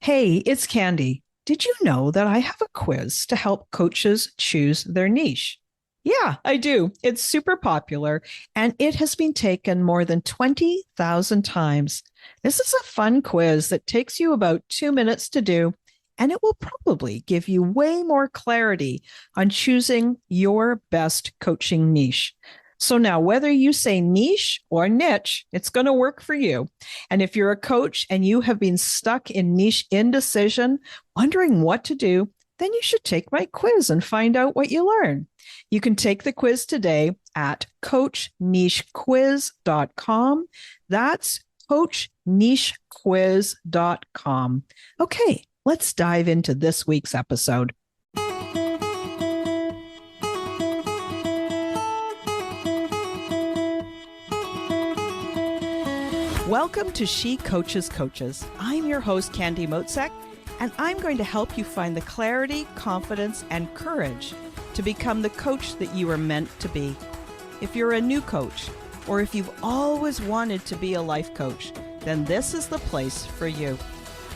Hey, it's Candy. Did you know that I have a quiz to help coaches choose their niche? Yeah, I do. It's super popular and it has been taken more than 20,000 times. This is a fun quiz that takes you about 2 minutes to do, and it will probably give you way more clarity on choosing your best coaching niche. So now, whether you say niche or niche, it's going to work for you. And if you're a coach and you have been stuck in niche indecision, wondering what to do, then you should take my quiz and find out what you learn. You can take the quiz today at coachnichequiz.com. That's coachnichequiz.com. Okay, let's dive into this week's episode. Welcome to She Coaches Coaches. I'm your host, Candy Motzek, and I'm going to help you find the clarity, confidence, and courage to become the coach that you are meant to be. If you're a new coach, or if you've always wanted to be a life coach, then this is the place for you.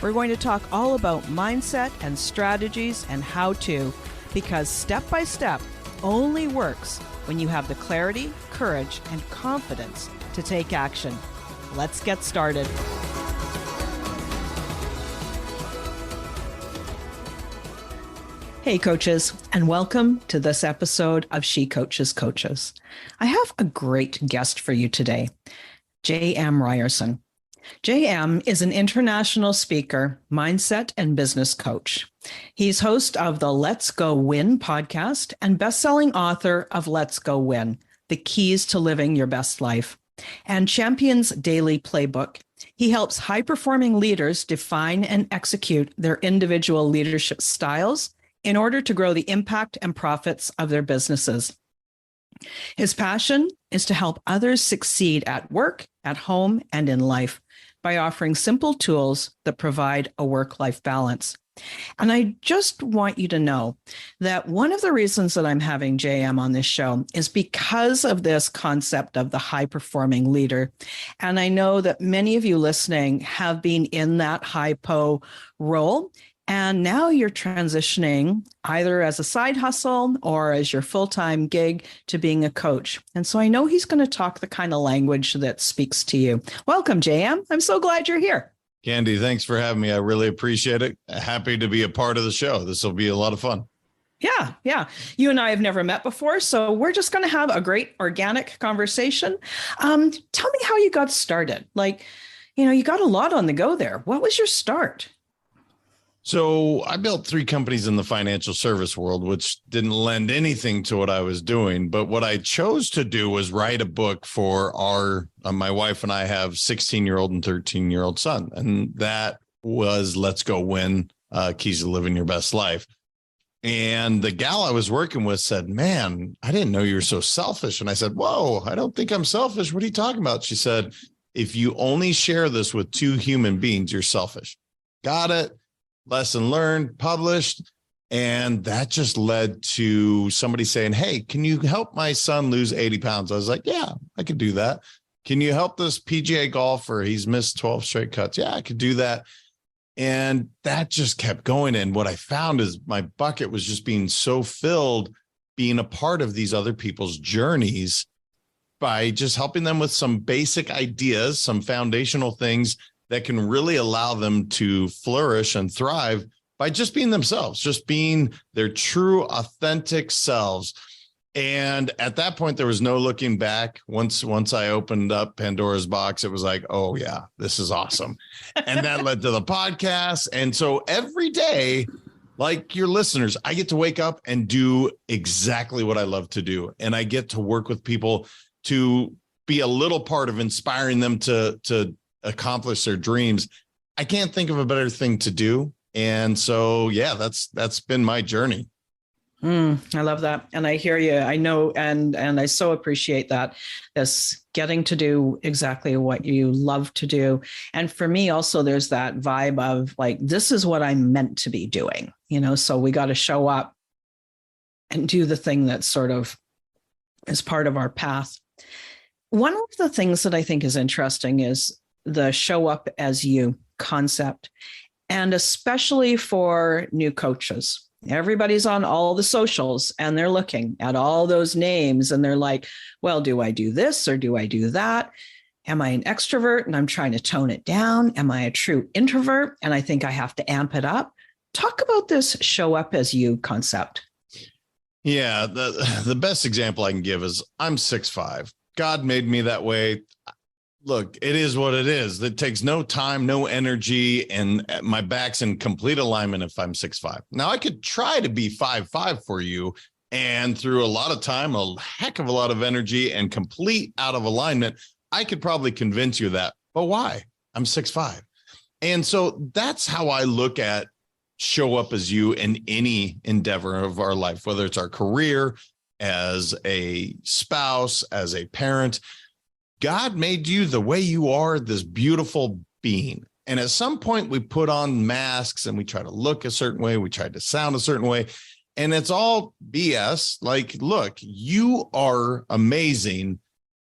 We're going to talk all about mindset and strategies and how to, because step by step only works when you have the clarity, courage, and confidence to take action. Let's get started. Hey, coaches, and welcome to this episode of She Coaches Coaches. I have a great guest for you today, JM Ryerson. JM is an international speaker, mindset, and business coach. He's host of the Let's Go Win podcast and best-selling author of Let's Go Win, The Keys to Living Your Best Life, and Champions Daily Playbook. He helps high-performing leaders define and execute their individual leadership styles in order to grow the impact and profits of their businesses. His passion is to help others succeed at work, at home, and in life by offering simple tools that provide a work-life balance. And I just want you to know that one of the reasons that I'm having JM on this show is because of this concept of the high-performing leader. And I know that many of you listening have been in that hypo role, and now you're transitioning either as a side hustle or as your full-time gig to being a coach. And so I know he's going to talk the kind of language that speaks to you. Welcome, JM. I'm so glad you're here. Candy, thanks for having me. I really appreciate it. Happy to be a part of the show. This will be a lot of fun. Yeah. You and I have never met before, so we're just going to have a great organic conversation. Tell me how you got started. You got a lot on the go there. What was your start? So I built 3 companies in the financial service world, which didn't lend anything to what I was doing. But what I chose to do was write a book for my wife and I have 16-year-old and 13-year-old son. And that was Let's Go Win, Keys to Living Your Best Life. And the gal I was working with said, "Man, I didn't know you were so selfish." And I said, "Whoa, I don't think I'm selfish. What are you talking about?" She said, "If you only share this with 2 human beings, you're selfish." Got it. Lesson learned, published. And that just led to somebody saying, "Hey, can you help my son lose 80 pounds? I was like, "Yeah, I could do that." "Can you help this PGA golfer? He's missed 12 straight cuts." "Yeah, I could do that." And that just kept going. And what I found is my bucket was just being so filled, being a part of these other people's journeys by just helping them with some basic ideas, some foundational things that can really allow them to flourish and thrive by just being themselves, just being their true, authentic selves. And at that point, there was no looking back. Once I opened up Pandora's box, it was like, oh yeah, this is awesome. And that led to the podcast. And so every day, like your listeners, I get to wake up and do exactly what I love to do. And I get to work with people to be a little part of inspiring them to accomplish their dreams. I can't think of a better thing to do. And so, yeah, that's been my journey. I love that. And I hear you. I know. And I so appreciate that. This getting to do exactly what you love to do. And for me also, there's that vibe of like, this is what I'm meant to be doing, so we got to show up and do the thing that sort of is part of our path. One of the things that I think is interesting is the show up as you concept. And especially for new coaches, everybody's on all the socials and they're looking at all those names and they're like, well, do I do this or do I do that? Am I an extrovert and I'm trying to tone it down? Am I a true introvert and I think I have to amp it up? Talk about this show up as you concept. Yeah, the best example I can give is I'm 6'5". God made me that way. Look, it is what it is. It takes no time, no energy, and my back's in complete alignment if I'm 6'5". Now, I could try to be 5'5" for you, and through a lot of time, a heck of a lot of energy, and complete out of alignment, I could probably convince you that. But why? I'm 6'5". And so that's how I look at show up as you in any endeavor of our life, whether it's our career, as a spouse, as a parent. God made you the way you are, this beautiful being. And at some point we put on masks and we try to look a certain way. We try to sound a certain way. And it's all BS. Like, look, you are amazing.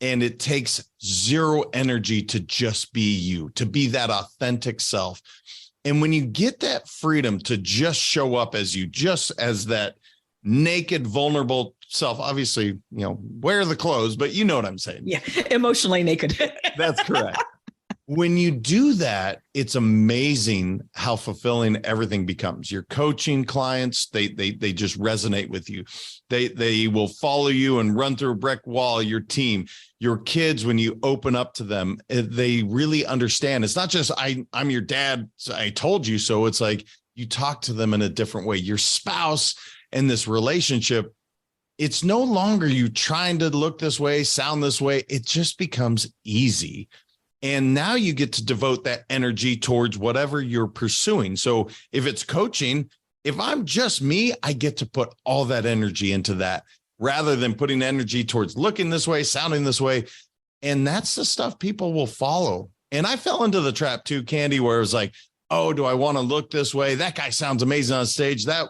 And it takes zero energy to just be you, to be that authentic self. And when you get that freedom to just show up as you, just as that naked, vulnerable self, obviously, wear the clothes, but you know what I'm saying. Yeah, emotionally naked. That's correct. When you do that, it's amazing how fulfilling everything becomes. Your coaching clients, they just resonate with you. They will follow you and run through a brick wall. Your team, your kids, when you open up to them, they really understand. It's not just I'm your dad, so I told you so. It's like you talk to them in a different way. Your spouse and this relationship, it's no longer you trying to look this way, sound this way. It just becomes easy. And now you get to devote that energy towards whatever you're pursuing. So if it's coaching, if I'm just me, I get to put all that energy into that rather than putting energy towards looking this way, sounding this way. And that's the stuff people will follow. And I fell into the trap too, Candy, where it was like, oh, do I want to look this way? That guy sounds amazing on stage. That,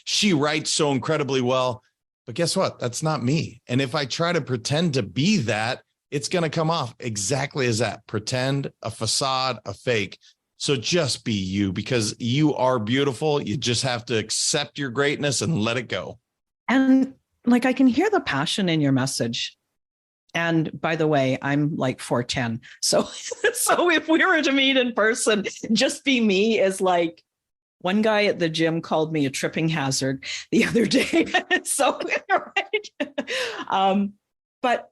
she writes so incredibly well. But guess what? That's not me. And if I try to pretend to be that, it's going to come off exactly as that. Pretend, a facade, a fake. So just be you, because you are beautiful. You just have to accept your greatness and let it go. And like, I can hear the passion in your message. And by the way, I'm like 4'10". So if we were to meet in person, just be me is like, one guy at the gym called me a tripping hazard the other day. So, right. But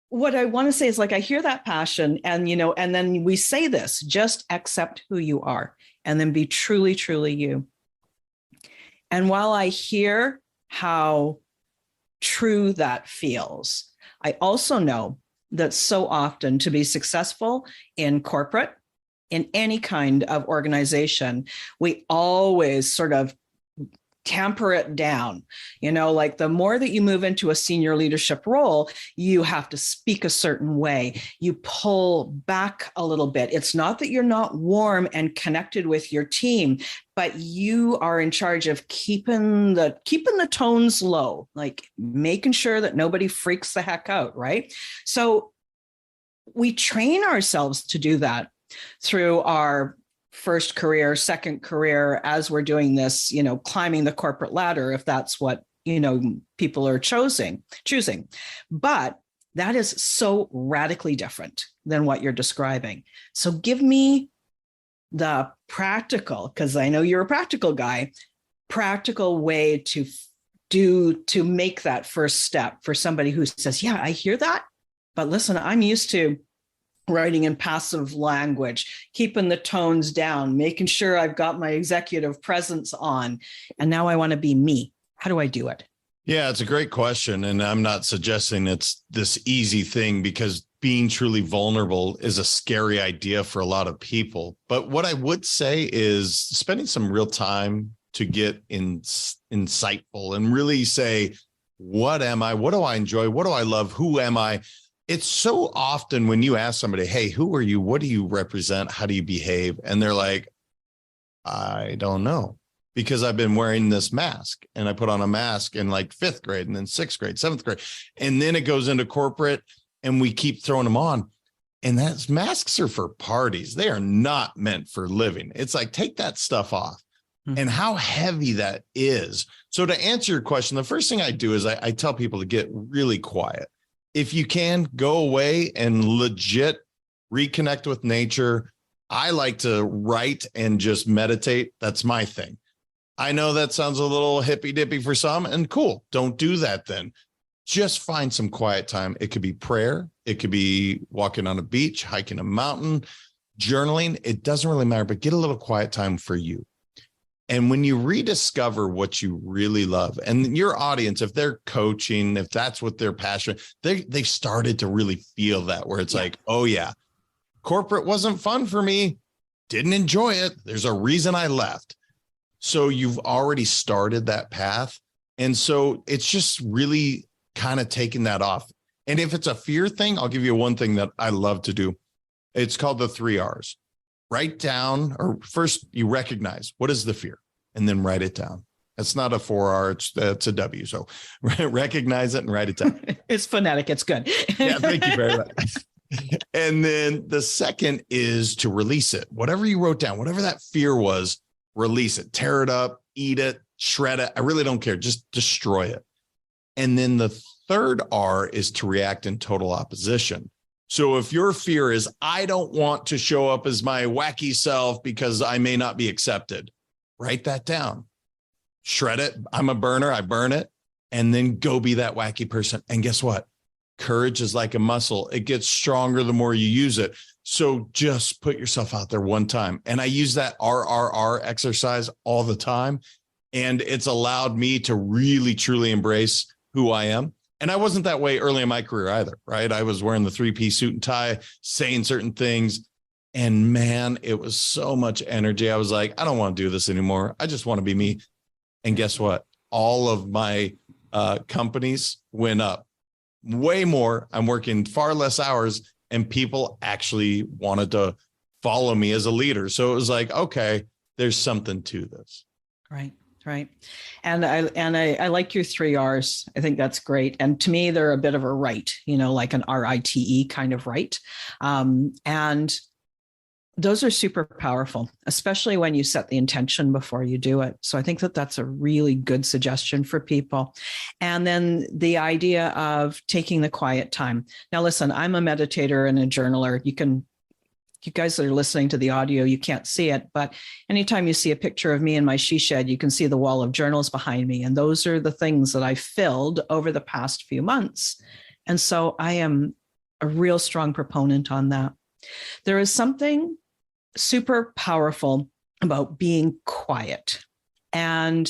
what I want to say is, like, I hear that passion and then we say this, just accept who you are and then be truly, truly you. And while I hear how true that feels, I also know that so often to be successful in corporate, in any kind of organization, we always sort of tamper it down. Like the more that you move into a senior leadership role, you have to speak a certain way. You pull back a little bit. It's not that you're not warm and connected with your team, but you are in charge of keeping the tones low, like making sure that nobody freaks the heck out, right? So we train ourselves to do that through our first career, second career, as we're doing this, climbing the corporate ladder, if that's what, people are choosing. But that is so radically different than what you're describing. So give me the practical, because I know you're a practical guy, practical way to make that first step for somebody who says, yeah, I hear that, but listen, I'm used to writing in passive language, keeping the tones down, making sure I've got my executive presence on. And now I want to be me. How do I do it? Yeah, it's a great question. And I'm not suggesting it's this easy thing, because being truly vulnerable is a scary idea for a lot of people. But what I would say is spending some real time to get insightful and really say, what am I? What do I enjoy? What do I love? Who am I? It's so often when you ask somebody, hey, who are you? What do you represent? How do you behave? And they're like, I don't know, because I've been wearing this mask, and I put on a mask in like 5th grade and then 6th grade, 7th grade. And then it goes into corporate and we keep throwing them on. And that's masks are for parties. They are not meant for living. It's like, take that stuff off. And how heavy that is. So to answer your question, the first thing I do is I tell people to get really quiet. If you can, go away and legit reconnect with nature. I like to write and just meditate. That's my thing. I know that sounds a little hippy dippy for some, and cool. Don't do that then. Just find some quiet time. It could be prayer. It could be walking on a beach, hiking a mountain, journaling. It doesn't really matter, but get a little quiet time for you. And when you rediscover what you really love, and your audience, if they're coaching, if that's what they're passionate, they started to really feel that, where it's like, oh yeah, corporate wasn't fun for me. Didn't enjoy it. There's a reason I left. So you've already started that path. And so it's just really kind of taking that off. And if it's a fear thing, I'll give you one thing that I love to do. It's called the 3 R's. Write down, or first you recognize what is the fear, and then write it down. That's not a 4R, it's a W. So recognize it and write it down. It's phonetic. It's good. Yeah, thank you very much. And then the second is to release it. Whatever you wrote down, whatever that fear was, release it, tear it up, eat it, shred it. I really don't care. Just destroy it. And then the third R is to react in total opposition. So if your fear is, I don't want to show up as my wacky self because I may not be accepted, write that down, shred it. I'm a burner. I burn it, and then go be that wacky person. And guess what? Courage is like a muscle. It gets stronger the more you use it. So just put yourself out there one time. And I use that RRR exercise all the time. And it's allowed me to really, truly embrace who I am. And I wasn't that way early in my career either, right? I was wearing the 3-piece suit and tie, saying certain things. And man, it was so much energy. I was like, I don't want to do this anymore. I just want to be me. And guess what? All of my companies went up way more. I'm working far less hours, and people actually wanted to follow me as a leader. So it was like, okay, there's something to this. Right. Right. And I like your 3 R's. I think that's great. And to me, they're a bit of a right, like an RITE kind of right. And those are super powerful, especially when you set the intention before you do it. So I think that that's a really good suggestion for people. And then the idea of taking the quiet time. Now, listen, I'm a meditator and a journaler. You guys that are listening to the audio, you can't see it, but anytime you see a picture of me in my she shed, you can see the wall of journals behind me. And those are the things that I filled over the past few months. And so I am a real strong proponent on that. There is something super powerful about being quiet. And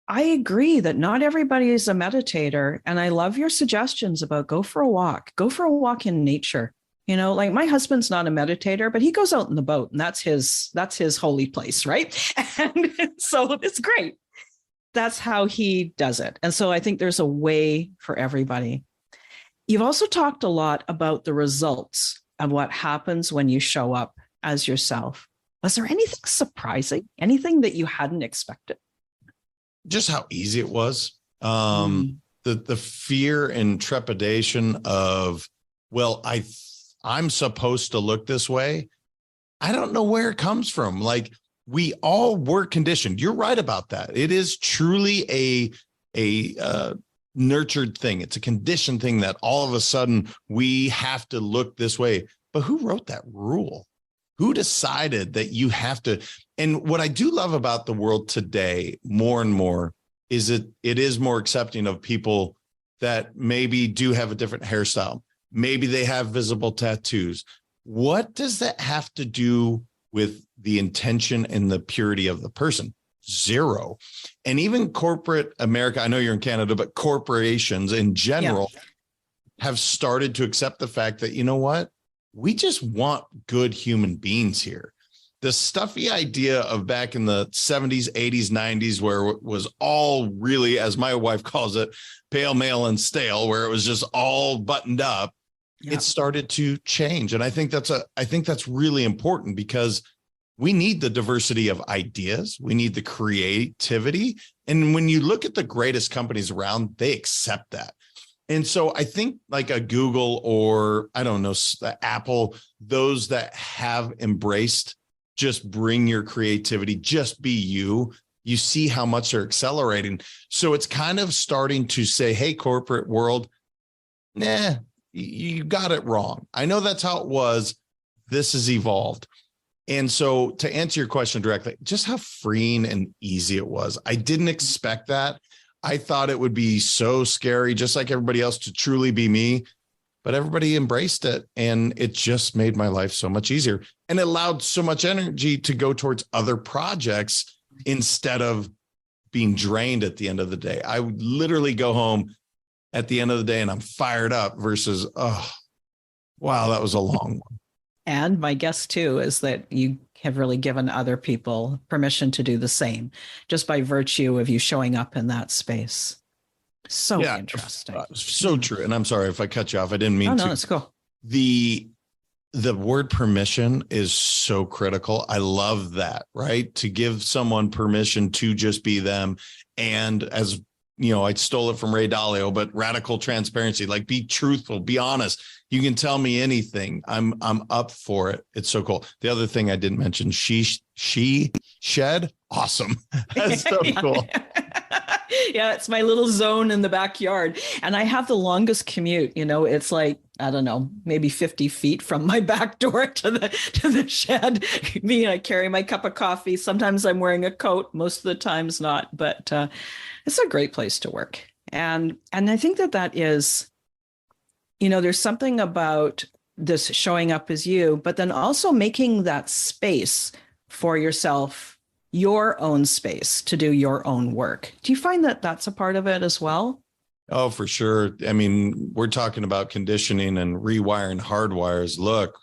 I agree that not everybody is a meditator. And I love your suggestions about go for a walk in nature. Like my husband's not a meditator, but he goes out in the boat, and that's his holy place, right? And so it's great. That's how he does it. And so I think there's a way for everybody. You've also talked a lot about the results of what happens when you show up as yourself. Was there anything surprising, anything that you hadn't expected? Just how easy it was. The fear and trepidation of, well, I'm supposed to look this way. I don't know where it comes from. Like, we all were conditioned. You're right about that. It is truly a nurtured thing. It's a conditioned thing that all of a sudden we have to look this way. But who wrote that rule? Who decided that you have to? And what I do love about the world today more and more is it is more accepting of people that maybe do have a different hairstyle. Maybe they have visible tattoos. What does that have to do with the intention and the purity of the person? Zero. And even corporate America, I know you're in Canada, but corporations in general have started to accept the fact that, you know what? We just want good human beings here. The stuffy idea of back in the 70s, 80s, 90s, where it was all really, as my wife calls it, pale, male, and stale, where it was just all buttoned up. It started to change. And I think that's really important, because we need the diversity of ideas. We need the creativity. And when you look at the greatest companies around, they accept that. And so I think like a Google or I don't know, Apple, those that have embraced just bring your creativity, just be you. You see how much they're accelerating. So it's kind of starting to say, hey, corporate world, nah, you got it wrong. I know that's how it was. This has evolved. And so to answer your question directly, just how freeing and easy it was. I didn't expect that. I thought it would be so scary, just like everybody else, to truly be me, but everybody embraced it. And it just made my life so much easier and it allowed so much energy to go towards other projects instead of being drained at the end of the day. I would literally go home at the end of the day and I'm fired up versus, oh, wow, that was a long one. And my guess too is that you have really given other people permission to do the same just by virtue of you showing up in that space. So interesting. So true. And I'm sorry if I cut you off. I didn't mean to. No, it's cool. The word permission is so critical. I love that, right? To give someone permission to just be them. And as you know, I stole it from Ray Dalio, but radical transparency, like be truthful, be honest. You can tell me anything. I'm up for it. It's so cool. The other thing I didn't mention, she shed. Awesome. That's so cool. Yeah, it's my little zone in the backyard. And I have the longest commute, it's like, I don't know, maybe 50 feet from my back door to the shed. I carry my cup of coffee. Sometimes I'm wearing a coat, most of the times not, but it's a great place to work. And I think that is, there's something about this showing up as you, but then also making that space for yourself, your own space to do your own work. Do you find that that's a part of it as well? Oh, for sure. I mean, we're talking about conditioning and rewiring hardwires. Look,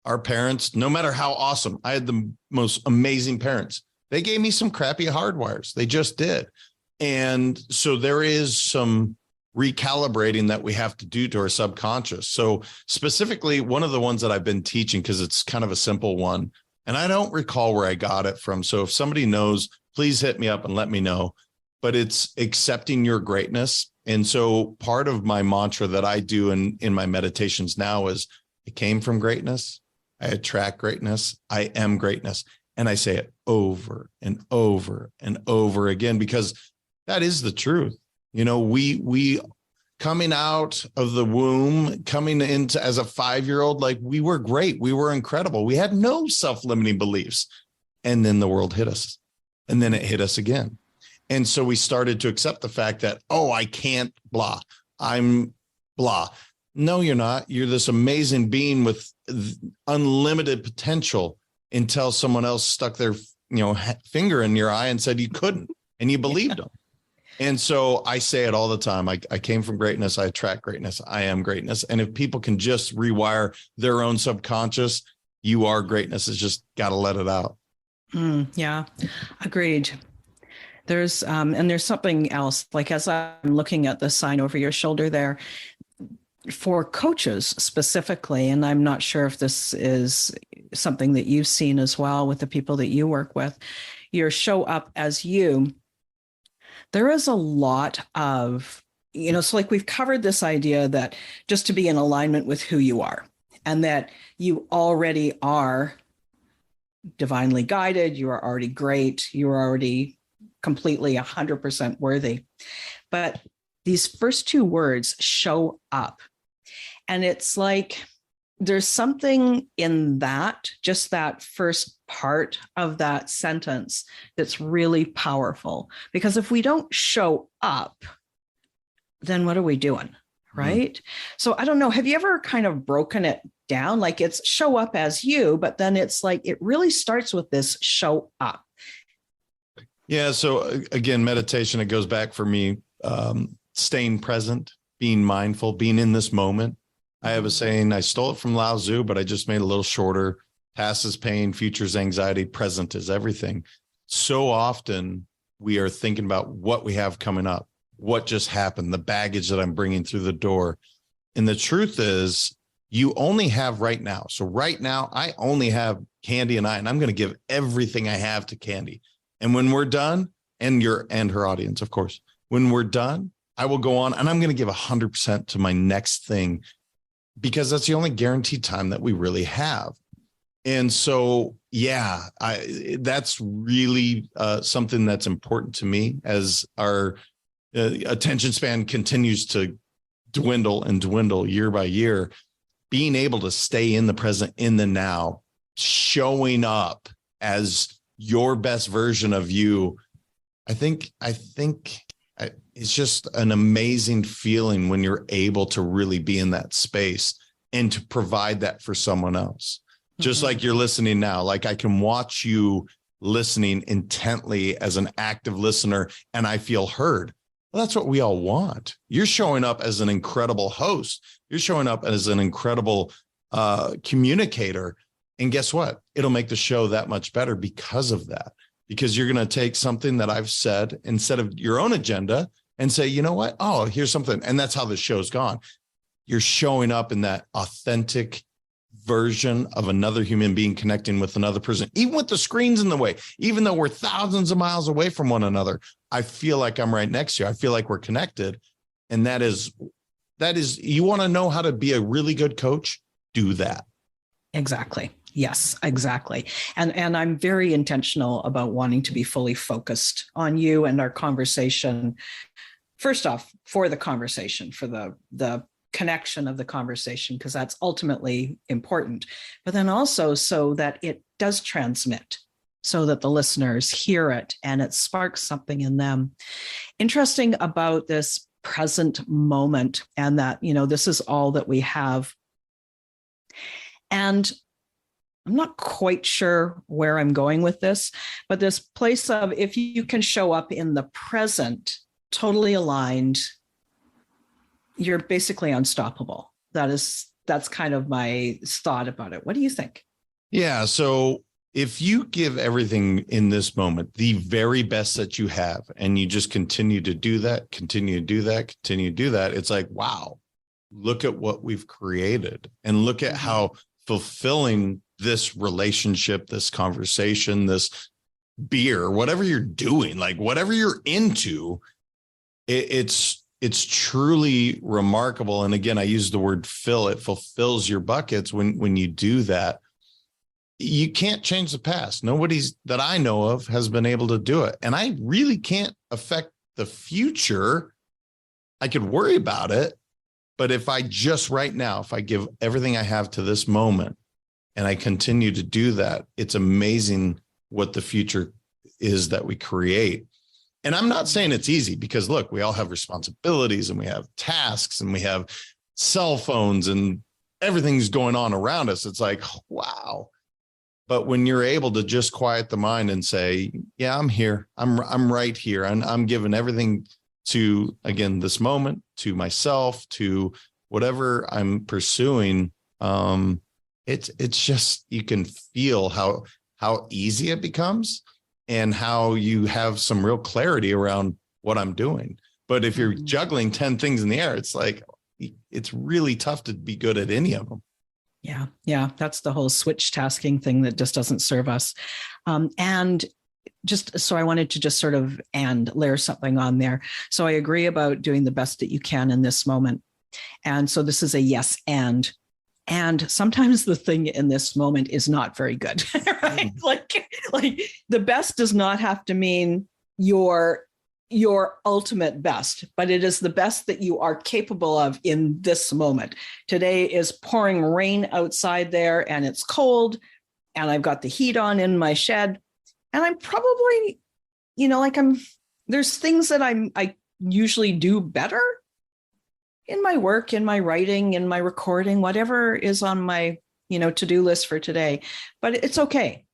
our parents, no matter how awesome, I had the most amazing parents. They gave me some crappy hardwires. They just did. And so there is some recalibrating that we have to do to our subconscious. So specifically, one of the ones that I've been teaching, because it's kind of a simple one, and I don't recall where I got it from. So if somebody knows, please hit me up and let me know. But it's accepting your greatness. And so part of my mantra that I do in my meditations now is, I came from greatness. I attract greatness. I am greatness. And I say it over and over and over again, because that is the truth. We coming out of the womb, coming into as a 5-year-old, like we were great. We were incredible. We had no self-limiting beliefs. And then the world hit us. And then it hit us again. And so we started to accept the fact that, oh, I can't blah. I'm blah. No, you're not. You're this amazing being with unlimited potential until someone else stuck their finger in your eye and said you couldn't, and you believed them. And so I say it all the time. I came from greatness. I attract greatness. I am greatness. And if people can just rewire their own subconscious, you are greatness. It's just got to let it out. Yeah, agreed. There's something else, like as I'm looking at the sign over your shoulder there, for coaches specifically, and I'm not sure if this is something that you've seen as well with the people that you work with, your show up as you. There is a lot of, so like we've covered this idea that just to be in alignment with who you are and that you already are divinely guided, you are already great, you are already completely 100% worthy. But these first two words, show up. And it's like there's something in that, just that first part of that sentence that's really powerful. Because if we don't show up, then what are we doing? Right? Mm. So I don't know. Have you ever kind of broken it down? Like it's show up as you, but then it's like it really starts with this show up. Yeah. So again, meditation, it goes back for me, staying present, being mindful, being in this moment. I have a saying, I stole it from Lao Tzu, but I just made it a little shorter. Past is pain, future is anxiety, present is everything. So often we are thinking about what we have coming up, what just happened, the baggage that I'm bringing through the door. And the truth is you only have right now. So right now I only have Candy and I'm going to give everything I have to Candy. And when we're done, and her audience, of course, when we're done, I will go on and I'm going to give 100% to my next thing, because that's the only guaranteed time that we really have. And so, yeah, that's really something that's important to me as our attention span continues to dwindle and dwindle year by year. Being able to stay in the present, in the now, showing up as your best version of you. I think it's just an amazing feeling when you're able to really be in that space and to provide that for someone else. Just like you're listening now, like I can watch you listening intently as an active listener and I feel heard. Well, that's what we all want. You're showing up as an incredible host. You're showing up as an incredible communicator. And guess what? It'll make the show that much better because of that, because you're going to take something that I've said instead of your own agenda and say, you know what? Oh, here's something. And that's how the show's gone. You're showing up in that authentic version of another human being connecting with another person, even with the screens in the way, even though we're thousands of miles away from one another. I feel like I'm right next to you. I feel like we're connected. And that is, you want to know how to be a really good coach? Do that. Exactly. Yes, exactly. And I'm very intentional about wanting to be fully focused on you and our conversation. First off, for the conversation, for the connection of the conversation, because that's ultimately important, but then also so that it does transmit, so that the listeners hear it and it sparks something in them. Interesting about this present moment, and that, this is all that we have. And I'm not quite sure where I'm going with this, but this place of, if you can show up in the present, totally aligned, you're basically unstoppable. That's kind of my thought about it. What do you think? Yeah. So if you give everything in this moment, the very best that you have, and you just continue to do that, it's like, wow, look at what we've created, and look at how fulfilling this relationship, this conversation, this beer, whatever you're doing, like whatever you're into, it's truly remarkable. And again, I use the word fill. It fulfills your buckets when you do that. You can't change the past. Nobody's that I know of has been able to do it. And I really can't affect the future. I could worry about it. But if I just right now, if I give everything I have to this moment and I continue to do that, it's amazing what the future is that we create. And I'm not saying it's easy, because look, we all have responsibilities and we have tasks and we have cell phones and everything's going on around us. It's like, wow. But when you're able to just quiet the mind and say, yeah, I'm here. I'm right here. And I'm giving everything to, again, this moment, to myself, to whatever I'm pursuing. It's just, you can feel how easy it becomes, and how you have some real clarity around what I'm doing. But if you're juggling 10 things in the air, it's like, it's really tough to be good at any of them. Yeah. That's the whole switch tasking thing that just doesn't serve us. And just so I wanted to just sort of layer something on there. So I agree about doing the best that you can in this moment. And so this is a yes. And sometimes the thing in this moment is not very good, right? Like the best does not have to mean your ultimate best, but it is the best that you are capable of in this moment. Today is pouring rain outside there, and it's cold, and I've got the heat on in my shed, and I'm probably, there's things that I usually do better in my work, in my writing, in my recording, whatever is on my, to-do list for today. But it's okay.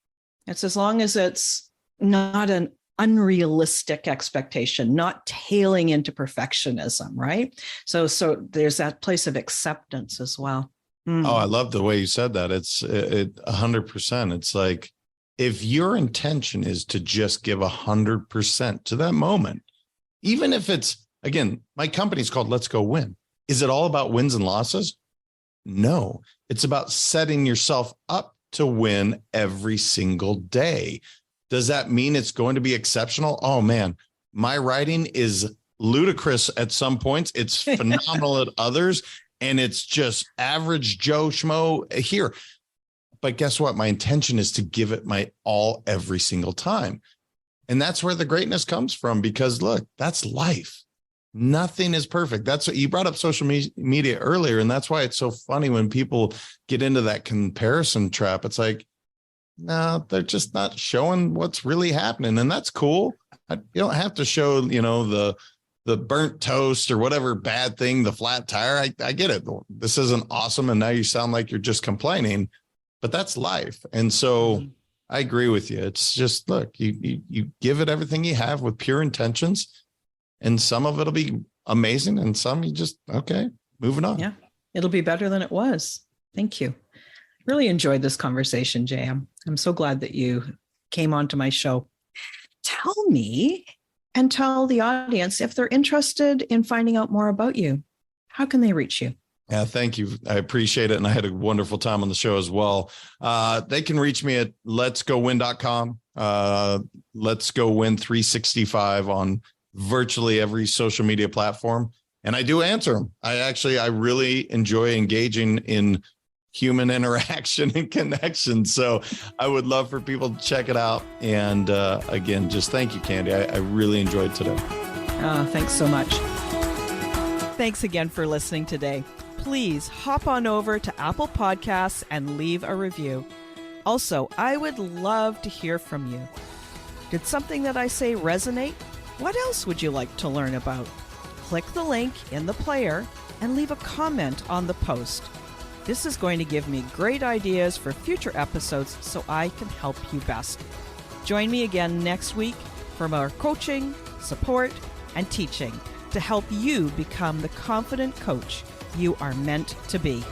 It's as long as it's not an unrealistic expectation, not tailing into perfectionism, right? So there's that place of acceptance as well. Oh, I love the way you said that. It's 100%. It's like, if your intention is to just give 100% to that moment, even if it's, again, my company's called Let's Go Win. Is it all about wins and losses? No, it's about setting yourself up to win every single day. Does that mean it's going to be exceptional? Oh man, my writing is ludicrous at some points. It's phenomenal at others. And it's just average Joe Schmo here. But guess what? My intention is to give it my all every single time. And that's where the greatness comes from, because look, that's life. Nothing is perfect. That's what you brought up social media earlier. And that's why it's so funny when people get into that comparison trap. It's like, no, they're just not showing what's really happening. And that's cool. You don't have to show, the burnt toast or whatever bad thing, the flat tire. I get it. This isn't awesome. And now you sound like you're just complaining, but that's life. And so I agree with you. It's just, look, you give it everything you have with pure intentions, and some of it'll be amazing. And some you just, okay, moving on. Yeah. It'll be better than it was. Thank you. Really enjoyed this conversation, JM. I'm so glad that you came onto my show. Tell me and tell the audience if they're interested in finding out more about you. How can they reach you? Yeah, thank you. I appreciate it. And I had a wonderful time on the show as well. They can reach me at letsgowin.com. Let's Go Win 365 on virtually every social media platform. And I do answer them. I really enjoy engaging in human interaction and connection. So I would love for people to check it out. And again, just thank you, Candy. I really enjoyed today. Thanks so much. Thanks again for listening today. Please hop on over to Apple Podcasts and leave a review. Also, I would love to hear from you. Did something that I say resonate? What else would you like to learn about? Click the link in the player and leave a comment on the post. This is going to give me great ideas for future episodes so I can help you best. Join me again next week for more coaching, support, and teaching to help you become the confident coach you are meant to be.